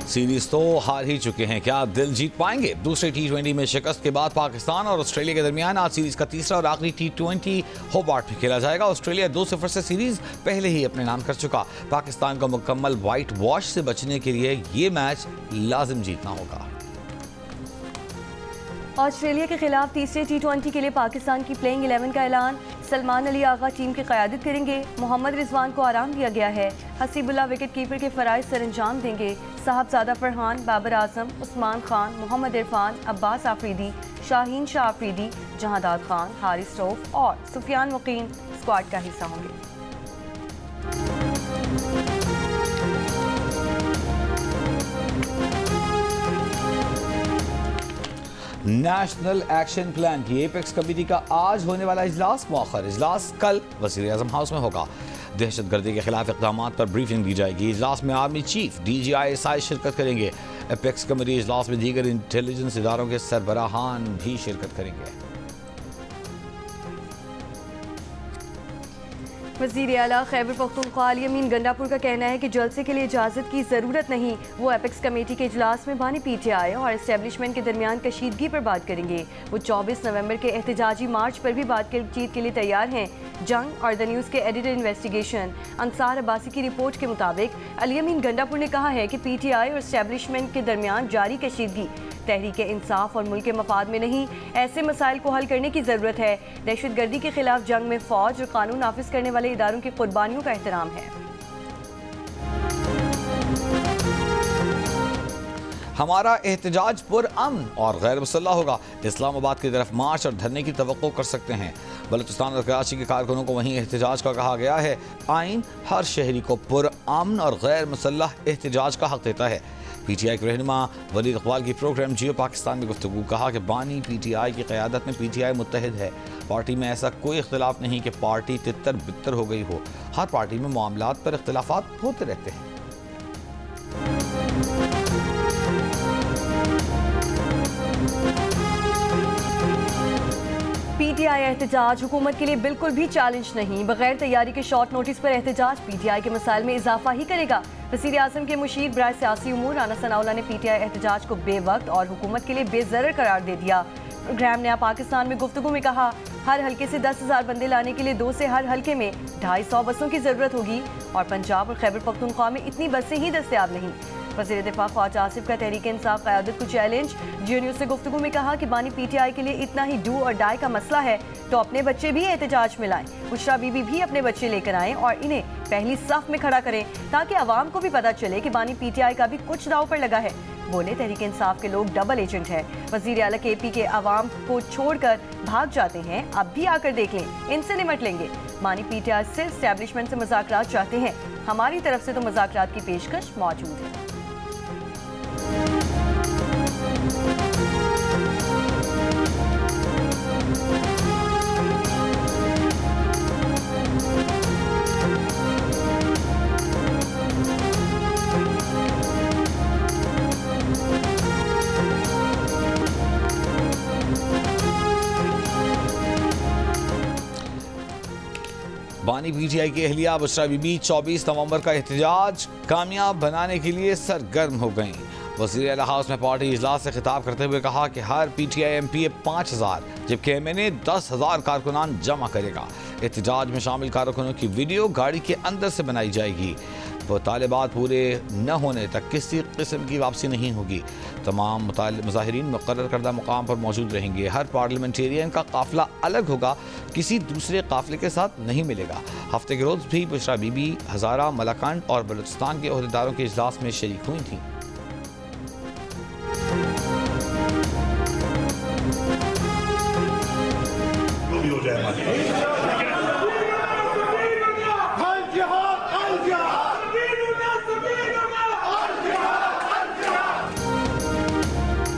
Series तो हार ही चुके हैं, क्या दिल जीत पाएंगे? दूसरे T20 में शिकस्त के बाद पाकिस्तान और ऑस्ट्रेलिया के दरमियान आज सीरीज का तीसरा और आखिरी T20 होबार्ट में खेला जाएगा। ऑस्ट्रेलिया 2-0 से सीरीज पहले ही अपने नाम कर चुका। पाकिस्तान को मुकम्मल व्हाइट वॉश से बचने के लिए ये मैच लाजिम जीतना होगा। ऑस्ट्रेलिया के खिलाफ तीसरे T20 के लिए पाकिस्तान की प्लेइंग 11 का ऐलान। सलमान अली आगा टीम की क़यादत करेंगे। मोहम्मद रिजवान को आराम दिया गया है। हसीबुल्लाह विकेट कीपर के फ़राइज़ सरअंजाम देंगे। साहबजादा फरहान, बाबर आजम, उस्मान खान, मोहम्मद इरफान, अब्बास आफरीदी, शाहीन शाह आफरीदी, जहादाद खान, हारिस रऊफ और सुफियान मुकीम स्क्वाड का हिस्सा होंगे। नेशनल एक्शन प्लान की एपेक्स कमेटी का आज होने वाला इजलास मौखर। इजलास कल वज़ीर आज़म हाउस में होगा। दहशतगर्दी के खिलाफ इक़दामात पर ब्रीफिंग दी जाएगी। इजलास में आर्मी चीफ, DGI शिरकत करेंगे। एपेक्स कमेटी इजलास में दीगर इंटेलिजेंस इदारों के सरबराहान भी शिरकत करेंगे। वज़ीर आला खैबर पख्तूनख्वा अली अमीन गंडापुर का कहना है कि जलसे के लिए इजाज़त की ज़रूरत नहीं। वो एपेक्स कमेटी के इजलास में बानी PTI और इस्टेब्लिशमेंट के दरमियान कशीदगी पर बात करेंगे। वो 24 नवंबर के एहतजाजी मार्च पर भी बातचीत के लिए तैयार हैं। जंग और द न्यूज़ के एडिटर इन्वेस्टिगेशन अंसार अब्बासी की रिपोर्ट के मुताबिक अली अमीन गंडापुर ने कहा है कि PTI और इस्टेब्लिशमेंट के दरमियान जारी कशीदगी तहरीक इंसाफ और मुल्क के मफाद में नहीं, ऐसे मसाइल को हल करने की ज़रूरत है। दहशतगर्दी के खिलाफ जंग में फ़ौज और कानून नाफिज करने वाले इदारों की कुर्बानियों का एहतराम है। हमारा एहतजाज पुरअमन और गैर मुसल्लह होगा। इस्लामाबाद की तरफ मार्च और धरने की तवक्को कर सकते हैं। बलूचिस्तान और कराची के कारकुनों को वहीं एहतजाज का कहा गया है। आइन हर शहरी को पुरअमन और गैर मुसल्लह एहतजाज का हक देता है। PTI के रहनुमा वलीद इकबाल की प्रोग्राम जियो पाकिस्तान में गुफ्तगू कहा कि बानी PTI की क़यादत में PTI मुत्तहिद है। पार्टी में ऐसा कोई इख्तिलाफ नहीं कि पार्टी तितर बितर हो गई हो। हर पार्टी में मामलात पर इख्तिलाफात होते रहते हैं। PTI एहतजाज हुकूमत के लिए बिल्कुल भी चैलेंज नहीं। बगैर तैयारी के शॉर्ट नोटिस पर एहतजाज PTI के मसाइल में इजाफा ही करेगा। वज़ीर आज़म के मुशीर बराए सियासी उमूर राना सनाउल्लाह ने PTI एहतजाज को बेवक्त और हुकूमत के लिए बेज़रर करार दे दिया। प्रोग्राम नया पाकिस्तान में गुफ्तगू में कहा, हर हल्के से 10,000 बंदे लाने के लिए 2 से हर हल्के में 250 बसों की ज़रूरत होगी और पंजाब और खैबर पख्तूनख्वा में इतनी बसें ही दस्तयाब नहीं। वज़ीर दिफा ख्वाजा आसिफ का तहरीक इंसाफ क़यादत को चैलेंज। जियो न्यूज़ से गुफ्तगू में कहा कि बानी PTI के लिए इतना ही डू और डाई का मसला है तो अपने बच्चे भी एहतजाज में लाएं। बुशरा बीबी भी अपने बच्चे लेकर आएं और इन्हें पहली सफ में खड़ा करें ताकि आवाम को भी पता चले कि बानी PTI का भी कुछ दाव पर लगा है। बोले तहरीक इंसाफ के लोग डबल एजेंट है। वज़ीर आला KP के आवाम को छोड़कर भाग जाते हैं, अब भी आकर देख लें, इनसे निमट लेंगे। बानी PTI सिर्फ एस्टेब्लिशमेंट से मुज़ाकरात चाहते हैं, हमारी तरफ से तो मुज़ाकरात की पेशकश मौजूद है। बानी PTI की अहलिया बुशरा बीबी 24 नवंबर का एहतजाज कामयाब बनाने के लिए सरगर्म हो गईं। वज़ीर आला हाउस में पार्टी इजलास से खिताब करते हुए कहा कि हर PTI MPA 5,000 जबकि MNA 10,000 कारकुनान जमा करेगा। एहतजाज में शामिल कारकुनों की वीडियो गाड़ी के अंदर से बनाई जाएगी। मुतालबात पूरे न होने तक किसी किस्म की वापसी नहीं होगी। तमाम मुज़ाहिरीन मुक़र्रर करदा मुकाम पर मौजूद रहेंगे। हर पार्लियामेंटेरियन का काफ़िला अलग होगा, किसी दूसरे काफ़िले के साथ नहीं मिलेगा। हफ्ते के रोज़ भी बुशरा बीबी हज़ारा, मलाकंड और बलूचिस्तान के अहदेदारों के इजलास में शरीक हुई थीं।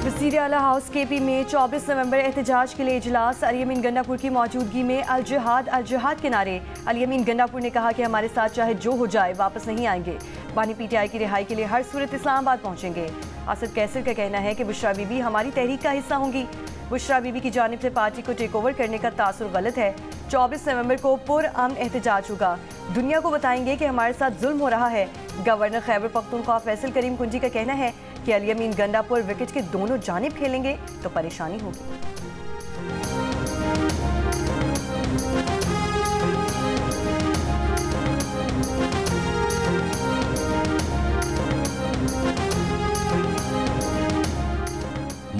वज़ीर आला हाउस KP में 24 नवंबर एहतजाज के लिए इजलास। अली अमीन गंडापुर की मौजूदगी में अल जिहाद के नारे। अली अमीन गंडापुर ने कहा कि हमारे साथ चाहे जो हो जाए वापस नहीं आएंगे। बानी PTI की रिहाई के लिए हर सूरत इस्लामाबाद पहुंचेंगे। असद कैसर का कहना है कि बुशरा बीबी हमारी तहरीक का हिस्सा होंगी। बुशरा बीबी की जानिब से पार्टी को टेक ओवर करने का तासुर गलत है। 24 नवंबर को पुरअमन एहतजाज होगा। दुनिया को बताएंगे कि हमारे साथ जुल्म हो रहा है। गवर्नर खैबर पख्तूनख्वा फैसल करीम कुंजी का कहना है कि अली अमीन गंडापुर विकेट के दोनों जानिब खेलेंगे तो परेशानी होगी।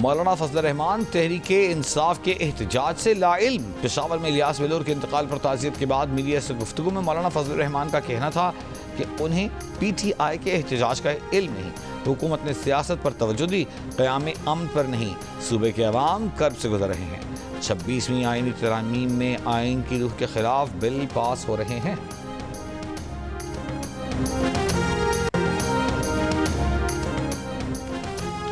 मौलाना फजल रहमान तहरीक इंसाफ के एहतजाज से लाइल्म। पेशावर में इलियास बेलोर के इंतकाल पर ताज़ियत के बाद मीडिया से गुफ्तगू में मौलाना फजल रहमान का कहना था कि उन्हें PTI के एहतजाज का इल्म नहीं। हुकूमत ने सियासत पर तवज्जो दी, क़याम अमन पर नहीं। सूबे के अवाम कर्ब से गुजर रहे हैं। 26वीं आईनी तरामीम में आइन की रूह के खिलाफ बिल पास हो रहे हैं।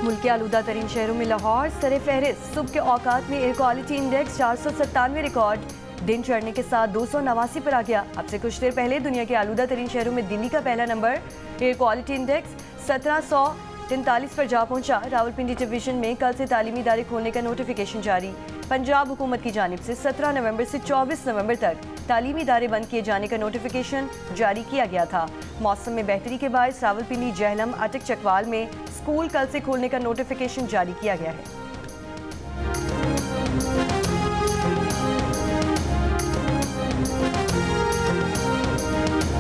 मुल्क के आलूदा तरीन शहरों में लाहौर सरे फहरिस्त। सुबह के औकात में एयर क्वालिटी इंडेक्स 497 रिकॉर्ड दिन चढ़ने के साथ 289 पर आ गया। अब से कुछ देर पहले दुनिया के आलूदा तरीन शहरों में दिल्ली का पहला नंबर एयर क्वालिटी इंडेक्स 1743 पर जा पहुंचा। रावलपिंडी डिवीजन में कल से तालीमी इदारे खोलने का नोटिफिकेशन जारी। पंजाब हुकूमत की जानिब से 17 नवंबर से 24 नवंबर तक तालीमी इदारे बंद किए जाने का नोटिफिकेशन जारी किया गया था। मौसम में बेहतरी के बायस रावलपिंडी, जहलम, अटक, चकवाल में स्कूल कल से खोलने का नोटिफिकेशन जारी किया गया है।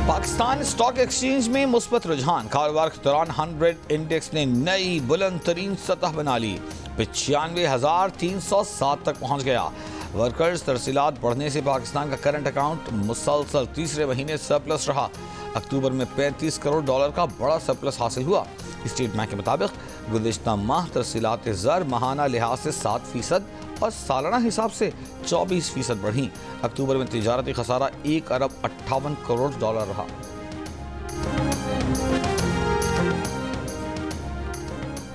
पाकिस्तान स्टॉक एक्सचेंज में मुस्बत रुझान। कारोबार के दौरान 100 इंडेक्स ने नई बुलंद तरीन सतह बना ली। 95,307 तक पहुंच गया। वर्कर्स तरसीलात बढ़ने से पाकिस्तान का करंट अकाउंट मुसलसल तीसरे महीने सरप्लस रहा। अक्टूबर में $35 करोड़ का बड़ा सरप्लस हासिल हुआ। स्टेट बैंक के मुताबिक गुज़िश्ता माह तरसीलात ज़र माहाना लिहाज से 7% और सालाना हिसाब से 24% बढ़ी। अक्टूबर में तिजारती खसारा $1,58 करोड़ रहा।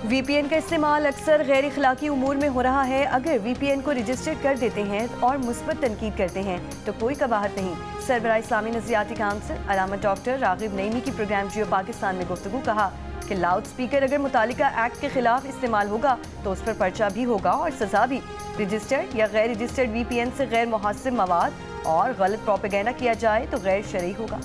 VPN का इस्तेमाल अक्सर गैर इखलाकी उमूर में हो रहा है। अगर VPN को रजिस्टर कर देते हैं और मुस्बत तनकीद करते हैं तो कोई कबाहत नहीं। सरबराह इस्लामी नज़रियाती काउंसिल अलामा डॉक्टर रागिब नईमी की प्रोग्राम जियो पाकिस्तान में गुफ्तगू कहा कि लाउड स्पीकर अगर मुतालिका एक्ट के खिलाफ इस्तेमाल होगा तो उस पर पर्चा भी होगा और सजा भी। रजिस्टर्ड या गैर रजिस्टर्ड VPN से गैर मुहासिब मवाद और गलत प्रोपेगेंडा किया जाए तो गैर शरई होगा।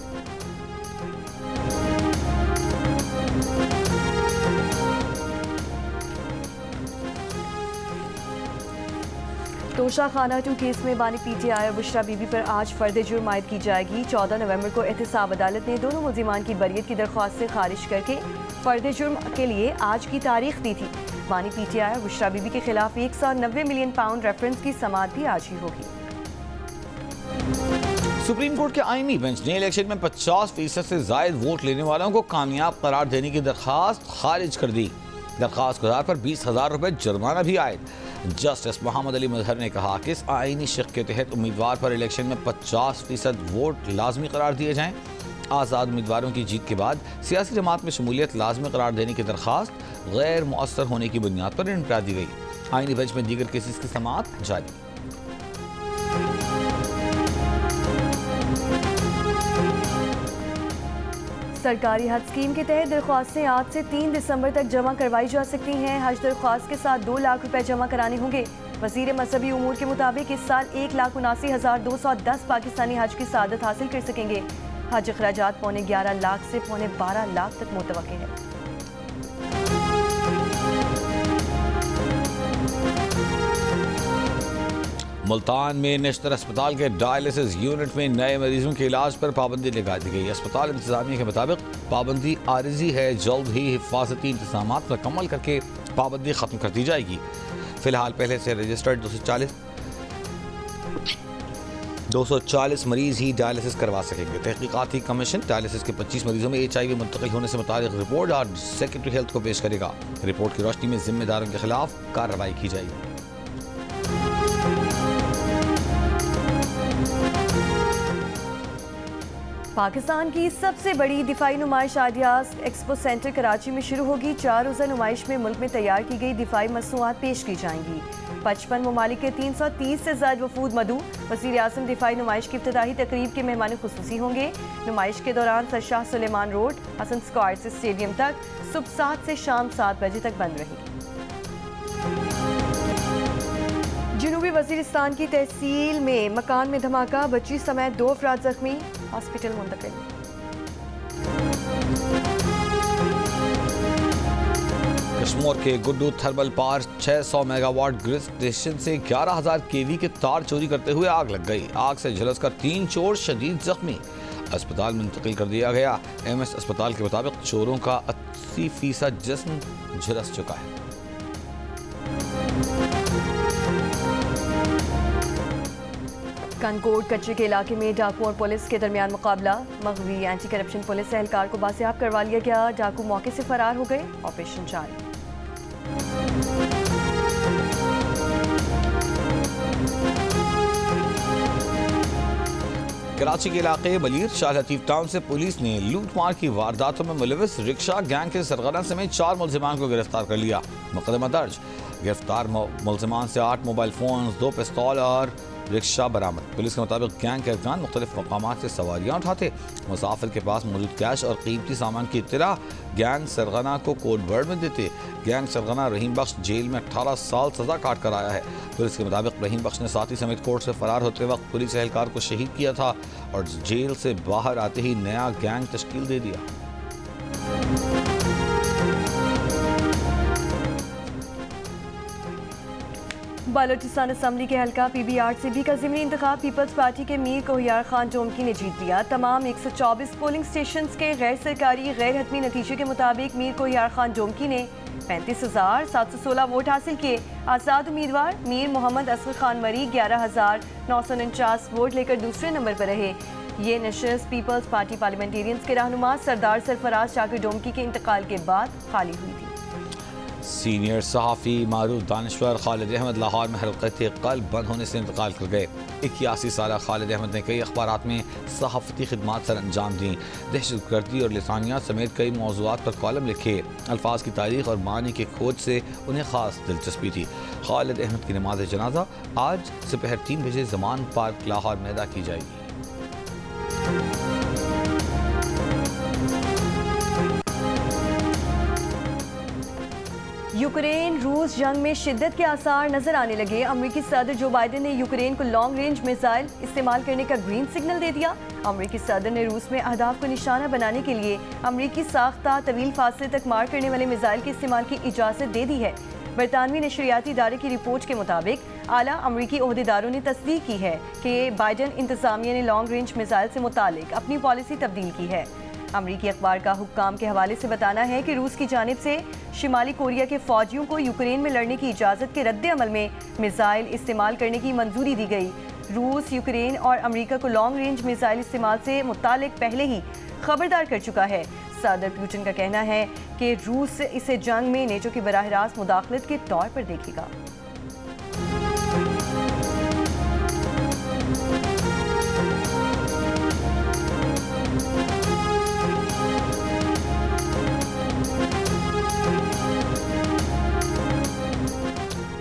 तोशा खाना 2 केस में बानी PTI और बुशरा बीबी पर आज फर्द जुर्म आयद की जाएगी। 14 नवंबर को एहतसाब अदालत ने दोनों मुल्जिमान की बरियत की दरख्वास्त से खारिज करके फर्द जुर्म के लिए आज की तारीख दी थी। बानी PTI और बुशरा बीबी के खिलाफ 190 मिलियन पाउंड रेफरेंस की समाअत भी आज ही होगी। सुप्रीम कोर्ट के आईनी बेंच ने इलेक्शन में 50% से जायद वोट लेने वालों को कामयाब करार देने की दरख्वास्त खारिज कर दी। दरख्वास्त गुजार पर 20,000 रुपये जुर्माना भी आयद। जस्टिस मोहम्मद अली मजहर ने कहा कि इस आईनी शिक के तहत उम्मीदवार पर इलेक्शन में 50% वोट लाजमी करार दिए जाएं। आज़ाद उम्मीदवारों की जीत के बाद सियासी जमात में शमूलियत लाजमी करार देने की दरख्वास्त गैर मुअस्सर होने की बुनियाद पर निपटा दी गई। आईनी बेंच में दीगर केसेस की समाअत जारी। सरकारी हज स्कीम के तहत दरख्वास्तें आज से 3 दिसंबर तक जमा करवाई जा सकती हैं। हज दरख्वास्त के साथ 2 लाख रुपए जमा कराने होंगे। वज़ीर मजहबी उमूर के मुताबिक इस साल 1,79,210 पाकिस्तानी हज की सादत हासिल कर सकेंगे। हज अखराजात पौने 11 लाख से पौने 12 लाख तक मुतवक्के है। मुल्तान में नेशनल अस्पताल के डायलिसिस यूनिट में नए मरीजों के इलाज पर पाबंदी लगा दी गई। अस्पताल इंतजामिया के मुताबिक पाबंदी आरिजी है, जल्द ही हिफाजती इंतजाम मुकम्मल करके पाबंदी खत्म कर दी जाएगी। फिलहाल पहले से रजिस्टर्ड 240 मरीज ही डायलिसिस करवा सकेंगे। तहकीकाती कमीशन डायलिसिस के 25 मरीजों में HIV मुंतकिल होने से मुताबिक रिपोर्ट और सेक्रेटरी हेल्थ को पेश करेगा। रिपोर्ट की रोशनी में जिम्मेदारों के खिलाफ कार्रवाई की जाएगी। पाकिस्तान की सबसे बड़ी दिफाई नुमाइश आडियास एक्सपो सेंटर कराची में शुरू होगी। 4 रोज़ा नुमाइश में मुल्क में तैयार की गई दिफाई मसनूआत पेश की जाएंगी। 55 ममालिक के 330 से ज़ायद वफूद मदऊ। वज़ीर आज़म दिफाई नुमाइश की इफ्तिताही तकरीब के मेहमान खुसूसी होंगे। नुमाइश के दौरान सरशाह सुलेमान रोड, हसन स्क्वायर से स्टेडियम तक सुबह 7 से शाम 7 बजे तक बंद रहेगी। जनूबी वज़ीरिस्तान की तहसील में मकान में धमाका, बच्ची समेत 2 अफराद जख्मी। हॉस्पिटल मुंतकिल। कश्मीर के Guddu thermal power 600 megawatt grid station से 11,000 केवी के तार चोरी करते हुए आग लग गई। आग से झुलसकर 3 चोर शदीद जख्मी, अस्पताल में मुंतकिल कर दिया गया। एमएस अस्पताल के मुताबिक चोरों का 80% जिस्म झुलस चुका है। कनकोट कच्चे के इलाके में डाकू और पुलिस के दरमियान मुकाबला। मगवी एंटी करप्शन पुलिस एहलकार को बासियाब करवा लिया गया। डाकू मौके से फरार हो गए। ऑपरेशन जारी। कराची के इलाके बलीर शाह लतीफ टाउन से पुलिस ने लूटमार की वारदातों में मुलविस रिक्शा गैंग के सरगना समेत 4 मुलजिमान को गिरफ्तार कर लिया। मुकदमा दर्ज। गिरफ्तार मुलजिमान से 8 मोबाइल फोन, 2 पिस्तौल और रिक्शा बरामद। पुलिस के मुताबिक गैंग के अरकान मुख्तलिफ मकामात से सवारियाँ उठाते। मुसाफिर के पास मौजूद कैश और कीमती सामान की इत्तला गैंग सरगना को कोड वर्ड में देते। गैंग सरगना रहीम बख्श जेल में 18 साल सजा काट कर आया है। पुलिस के मुताबिक रहीम बख्श ने साथी समेत कोर्ट से फरार होते वक्त पुलिस एहलकार को शहीद किया था और जेल से बाहर आते ही नया गैंग तश्कील दे दिया। बालोचिस्तान असम्बली के हल्का PB8 से भी का ज़िमनी इंतखाब पीपल्स पार्टी के मीर कोहियार खान जोमकी ने जीत लिया। तमाम 124 पोलिंग स्टेशन के गैर सरकारी गैर हतमी नतीजे के मुताबिक मीर कोहियार खान जोमकी ने 35,716 वोट हासिल किए। आज़ाद उम्मीदवार मीर मोहम्मद असगर खान मरी 11,949 वोट लेकर दूसरे नंबर पर रहे। ये नशस्त पीपल्स पार्टी पार्लियामेंटेरियंस के रहनुमा सरदार सरफराज शाकिर डोमकी के इंतकाल के बाद खाली हुई थी। सीनियर सहाफ़ी मारूफ दानश्वर खालिद अहमद लाहौर में हलक़त क़ल्ब बंद होने से इंतकाल कर गए। 81 साल खालिद अहमद ने कई अखबारात में सहाफ़ती खिदमात सर अंजाम दी। दहशतगर्दी और लिसानियात समेत कई मौज़ूआत पर कॉलम लिखे। अल्फाज की तारीख और मानी की खोज से उन्हें ख़ास दिलचस्पी थी। खालिद अहमद की नमाज जनाजा आज दोपहर 3 बजे ज़मान पार्क लाहौर में अदा की जाएगी। यूक्रेन रूस जंग में शिद्दत के आसार नजर आने लगे। अमेरिकी सदर जो बाइडेन ने यूक्रेन को लॉन्ग रेंज मिसाइल इस्तेमाल करने का ग्रीन सिग्नल दे दिया। अमेरिकी सदर ने रूस में अहदाफ को निशाना बनाने के लिए अमेरिकी साख्ता तवील फासले तक मार करने वाले मिसाइल के इस्तेमाल की इजाज़त दे दी है। बरतानवी नशरियाती इदारे की रिपोर्ट के मुताबिक आला अमेरिकी ओहदेदारों ने तस्दीक की है कि बाइडेन इंतजामिया ने लॉन्ग रेंज मिसाइल से मुतालिक अपनी पॉलिसी तब्दील की है। अमरीकी अखबार का हुक्काम के हवाले से बताना है कि रूस की जानिब से शिमाली कोरिया के फौजियों को यूक्रेन में लड़ने की इजाज़त के रद्द अमल में मिसाइल इस्तेमाल करने की मंजूरी दी गई। रूस यूक्रेन और अमरीका को लॉन्ग रेंज मिसाइल इस्तेमाल से मुतालिक पहले ही खबरदार कर चुका है। सदर पुतिन का कहना है कि रूस इसे जंग में नेटो की बराह रास्त मुदाखलत के तौर पर देखेगा।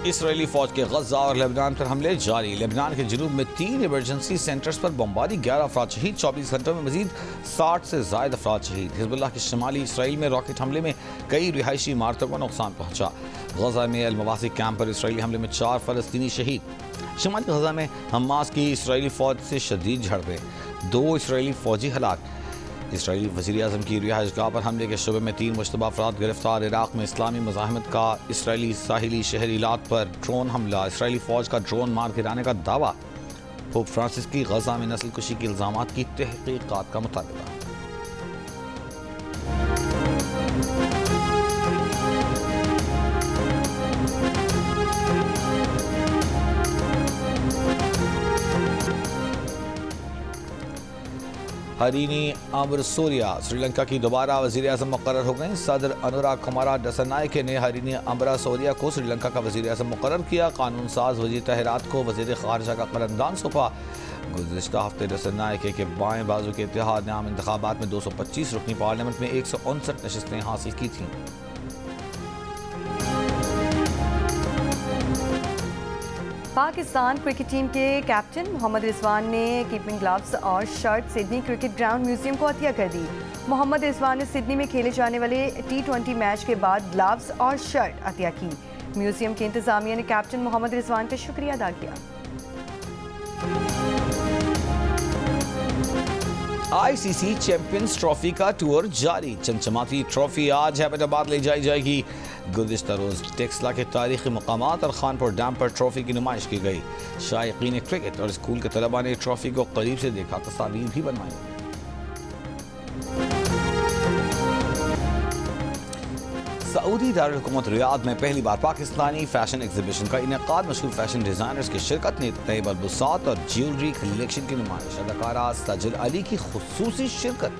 इसराइली फौज के गजा और लेबनान पर हमले जारी। लेबनान के जुनूब में 3 इमरजेंसी सेंटर्स पर बमबारी, 11 अफराद शहीद। 24 घंटों में मजीद 60 से ज़ायद अफराद शहीद। हिजबुल्लाह के शुमाली इसराइल में रॉकेट हमले में कई रिहायशी इमारतों को नुकसान पहुंचा। गजा में अल-मवासी कैंप पर इसराइली हमले में 4 फ़लस्तीनी शहीद। शुमाली गजा में हमास की इसराइली फौज से शदीद झड़पें, 2 इसराइली फौजी हलाक। इसराइली वज़ीर-ए-आज़म की रिहाइशगाह पर हमले के शुबे में 3 मुश्तबा अफराद गिरफ्तार। इराक़ में इस्लामी मुज़ाहिमत का इसराइली साहिली शहरी इलाक़ पर ड्रोन हमला, इसराइली फ़ौज का ड्रोन मार गिराने का दावा। पोप फ्रांसिस की गजा में नस्ल कुशी के इल्ज़ामात की तहक़ीक़ात का मुतालबा। हरीनी अमरसोरिया श्रीलंका की दोबारा वज़ीर-ए-आज़म मुक़र्रर हो गए। सदर अनुराग कुमारा दसनायके ने हरीनी अमरसोरिया को श्रीलंका का वज़ीर-ए-आज़म मुक़र्रर किया। कानून साज वज़ीर तहरात को वज़ीर ख़ारिजा का क़लमदान सौंपा। गुज़िश्ता हफ्ते दसनायके के बाएं बाजू के इत्तेहाद ने आम इंतखाबात में 225 रुकनी पार्लियामेंट में 159 नशिस्तें हासिल की थीं। पाकिस्तान क्रिकेट टीम के कैप्टन मोहम्मद रिजवान ने कीपिंग ग्लव्स और shirt Sydney cricket ground museum को अतिया कर दी। मोहम्मद रिजवान ने सिडनी में खेले जाने वाले T20 मैच के बाद ग्लव्स और शर्ट अतिया की। म्यूजियम के इंतजामिया ने कैप्टन मोहम्मद रिजवान का शुक्रिया अदा किया। आईसीसी चैंपियंस ट्रॉफी का टूर जारी। चमचमाती ट्रॉफी आज हैदराबाद ले जाई जाएगी। गुज़िश्ता रोज टेक्सला के तारीखी मकामात और खानपुर डैम पर ट्रॉफी की नुमाइश की गई। शायकीन क्रिकेट और स्कूल के तलबा ने ट्रॉफी को करीब से देखा, तस्वीर भी बनवाई। सऊदी दारुल-हुकूमत रियाद में पहली बार पाकिस्तानी फैशन एग्जीबिशन का इनेकाद। मशहूर फैशन डिजाइनर्स की शिरकत ने तैयब अल-बुसात और ज्वेलरी कलेक्शन की नुमाइश। अदाकारा साजिद अली की खुसूसी शिरकत।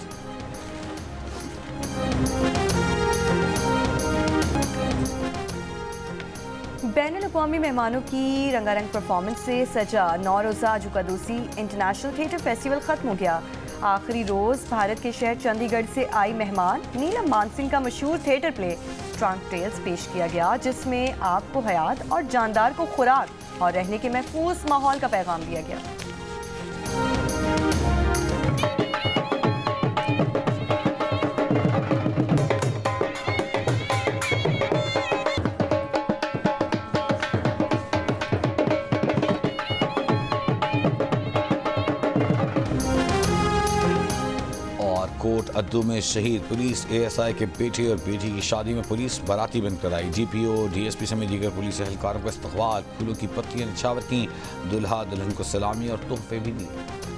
बैनुल-अक़वामी मेहमानों की रंगारंग परफॉर्मेंस से सजा 9 रोज़ा जुकादूसी इंटरनेशनल थिएटर फेस्टिवल खत्म हो गया। आखिरी रोज़ भारत के शहर चंडीगढ़ से आई मेहमान नीलम मानसिंह का मशहूर थिएटर प्ले ट्रंक टेल्स पेश किया गया, जिसमें आपको हयात और जानदार को खुराक और रहने के महफूज माहौल का पैगाम दिया गया। कोट अद्दू में शहीद पुलिस एएसआई के बेटे और बेटी की शादी में पुलिस बाराती बनकर आई। जीपीओ डीएसपी समेत दीगर पुलिस एहलकारों का इस्तकबाल, फूलों की पत्तियां निछावर की, दुल्हा दुल्हन को सलामी और तोहफे भी दिए।